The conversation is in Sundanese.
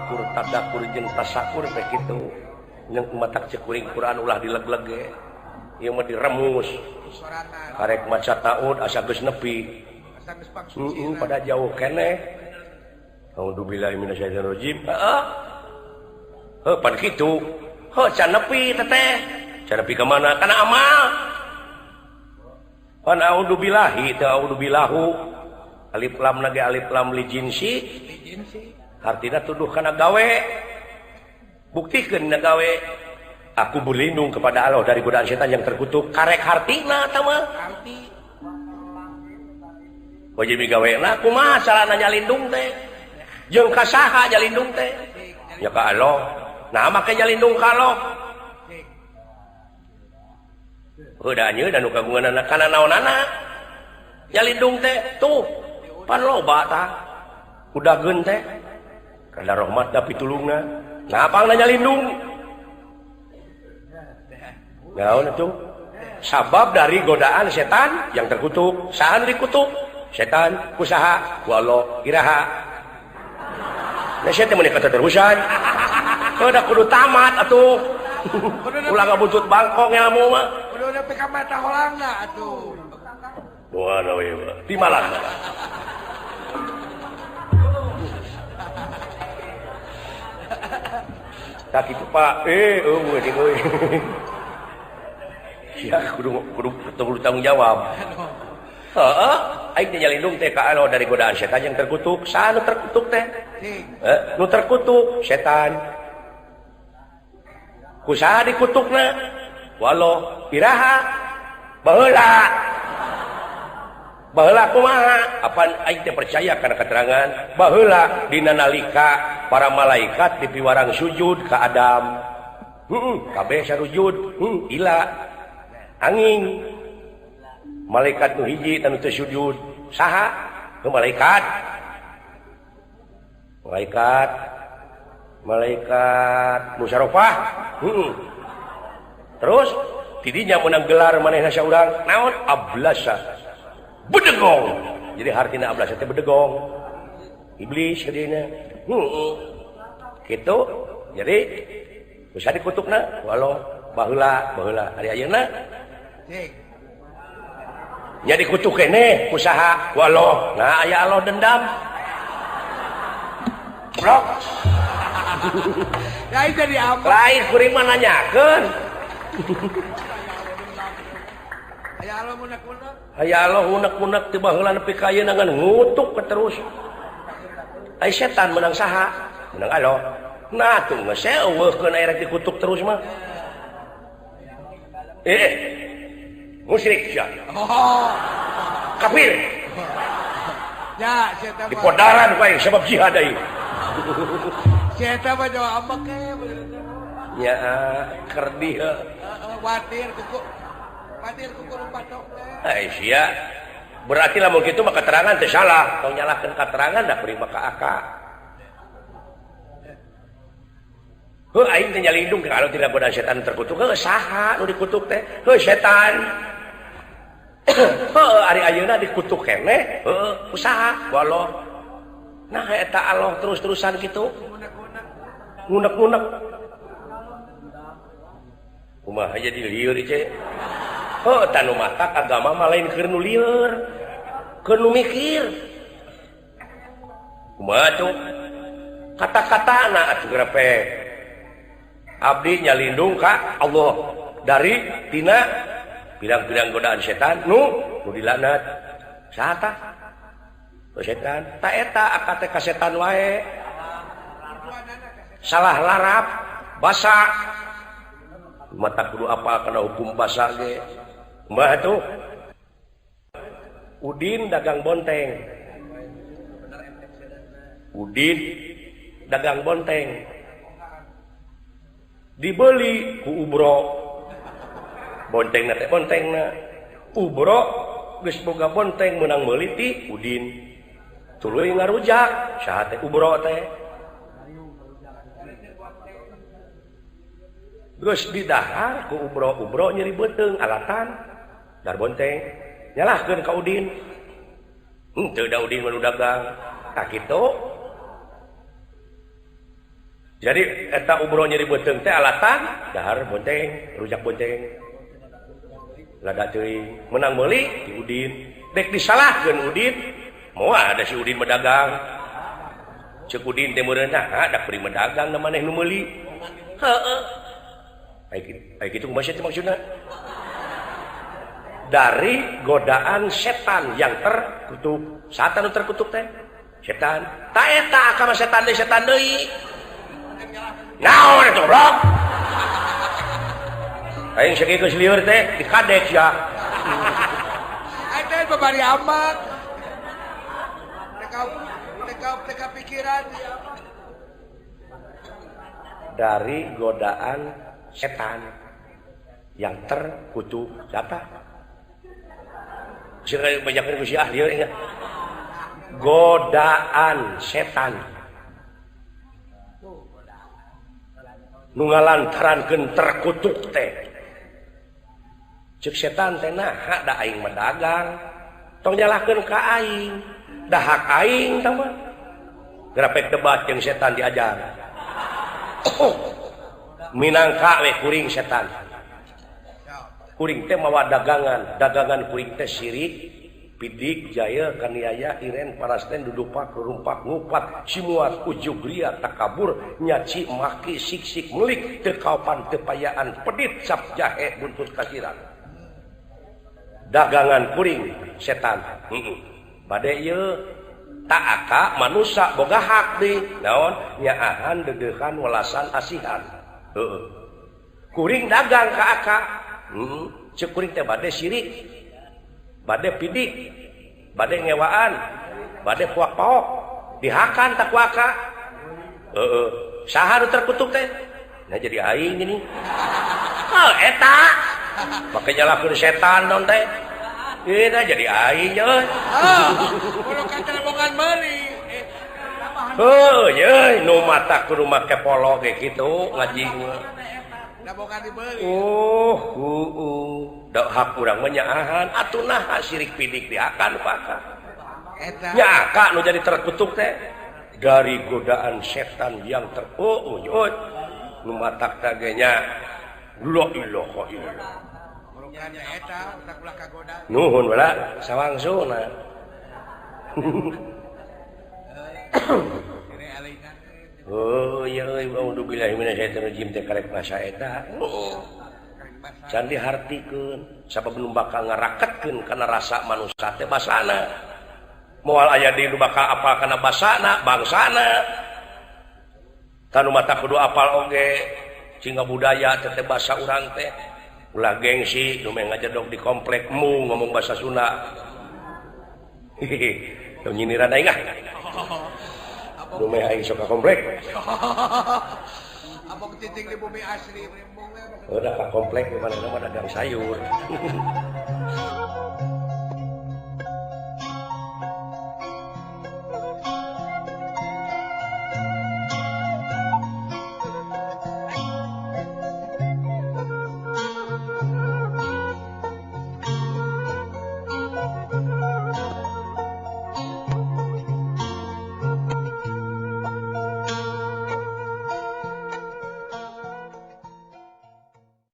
tafakur tadakur jeung tasakur teh kitu jeung matak cekuring Quran ulah dileg-leg ge ieu mah diremus karek maca taud asa geus nepi pada jauh keneh a'udzubillahi minasyaitonir rajim pan kitu can nepi teteh can nepi ka mana kana amal pan a'udzubillahi teu a'udzubillahu alif lam nage alif lam li jinsi artinya tuduh kana gawe buktikeun na gawe aku berlindung kepada Allah dari godaan setan yang terkutuk karek hartina eta mah wajib gawena kumaha carana nyalindung teh jeung ka saha nyalindung teh nya ka Allah nah make nyalindung ka Allah heuda nya dan nu kagunganna kana naonana nyalindung teh tuh pan loba tah udageun teh kada rahmat da pitulungna nah apangna nyalindung naon atuh sabab dari godaan setan yang terkutuk sahan dikutuk setan kusaha ku Allah iraha nah setan mun keterusan kada kudu tamat atuh ulah ngabutut bangkong ilmu mah kudu nepi ka mata holangna atuh doa we di malang tak itu Pak eueuh di euy ya kudu tanggung jawab heeh aing teh nyalindung teh ka Allah dari godaan setan yang terkutuk saha nu terkutuk teh nu terkutuk setan kusaha dikutukna walau iraha baheula kumaha apan aing teh percaya kana keterangan baheula dina nalika para malaikat dipiwarang sujud ka Adam kabeh sarujud ila angin malaikat nu hiji anu teu sujud saha malaikat musyarafah terus tidinya menang gelar manehna saurang naon ablasa bedegong jadi hartina ablasa teh bedegong iblis kadina kitu jadi bisa dikutukna walau baheula hari ayeuna nya dikutuk keneh kusaha ku Allah nah aya Allah dendam blok lain jadi apa lain kuring mah nanyakeun aya Allah unek-unek teu baheula nepi ka ayeuna ngan ngutuk terus ai setan menang saha menang Allah nah tuh mah eueuhkeun aya rek dikutuk terus mah musyrik ya kafir ya di podaran bae sebab jihad deui eta mah jawab apa ke ya kerdi watir kuku patok ai sia berarti lamun kitu mah keterangan teh salah tong nyalahkeun keterangan da kuring maka aka aing teh nyalindung kalau tidak godaan setan terkutuk saha nu dikutuk teh setan ari ayeuna dikutuk keneh usaha walau nah eta Allah terus-terusan gitu ngunek-ngunek kumaha jadi lieur ieu tanu matak agama mah lain keur nu lieur keur nu mikir kumaha tuh kata-katana atuh grepe abdi nyalindung ka Allah dari tina pirang-pirang godaan setan nu dilaknat saha tah setan ta eta akate ka setan wae salah larap basa mata kudu apal kana hukum basa ge mbah tuh Udin dagang bonteng dibeli ku Ubro bontengna teh bontengna Ubro geus boga bonteng meunang meuli ti Udin tuluy ngarujak saha teh Ubro teh geus didahar ku Ubro nyeri beuteung alatan dar bonteng nyalahkeun ka Udin teu da Udin mah dagang tak kitu Jadi eta umroh nyeri beuteung teh alatan dahar bonteng rujak bonteng lada teuing menang meuli di Udin dek disalahkeun Udin moal ada si Udin medagang ceuk Udin teh meureun da beri medagang da maneh nu meuli heueuh aya kitu kumaha teh maksudna dari godaan setan yang terkutuk satan nu terkutuk teh setan ta eta ka setan deui naon eta goblok aing sakit geus lieur teh dikadek ya ada babari amat teka pikiran dari godaan setan yang terkutuk siapa sing banyakeun ku si ahli ingat godaan setan nu ngalantarankeun terkutuk teh ceuk setan teh naha da aing medagang tong nyalahkeun ka aing da hak aing tah mah grapek debat jeung setan diajar minangka we kuring setan kuring teh mawa dagangan kuring teh sirik pidik jaya kaniaya iren parasten dudupak rumpak ngupat simuat ujug ria takabur nyaci maki sik-sik melik teu kaopan teu payaan pedit cap jahe buntut kasiran dagangan kuring setan bade ieu tak aka manusia boga hak di naon nyaahan dedeuhan welasan asihan heueuh kuring dagang ka aka ceuk kuring teh bade sirik bade pidik bade ngewaan bade puak paok dihakan tak waka saha nu terkutuk teh nah jadi aing gini eta make nyalahkeun setan naon teh eta jadi aing euy kudu katerembongan meuli ye nu mata kudu make polo ge kitu ngaji dabongan dibeuli da hak urang mah nyaahan atuh naha sirik pidik diakan paka eta nya ka nu jadi terkutuk teh dari godaan setan yang nu matak teh ge nya la ilaha illallah murunya eta utak ulah kagoda nuhun bala sawangsuna oh iya auzubillahi minasyaitonir rajim teh karek basa eta can dihartikeun sabab nu bakal ngaraketkeun kana rasa manusia teh basana moal aya di nu bakal apal kana basana bangsana tanu mata kudu apal oge sehingga budaya teh basa urang teh ulah gengsi nu meh ngajedog di komplekmu ngomong basa Sunda teu nyindiran aing ah nu meh aing sok ka komplek abang titik di bumi asli udah ka komplek di mana dagang sayur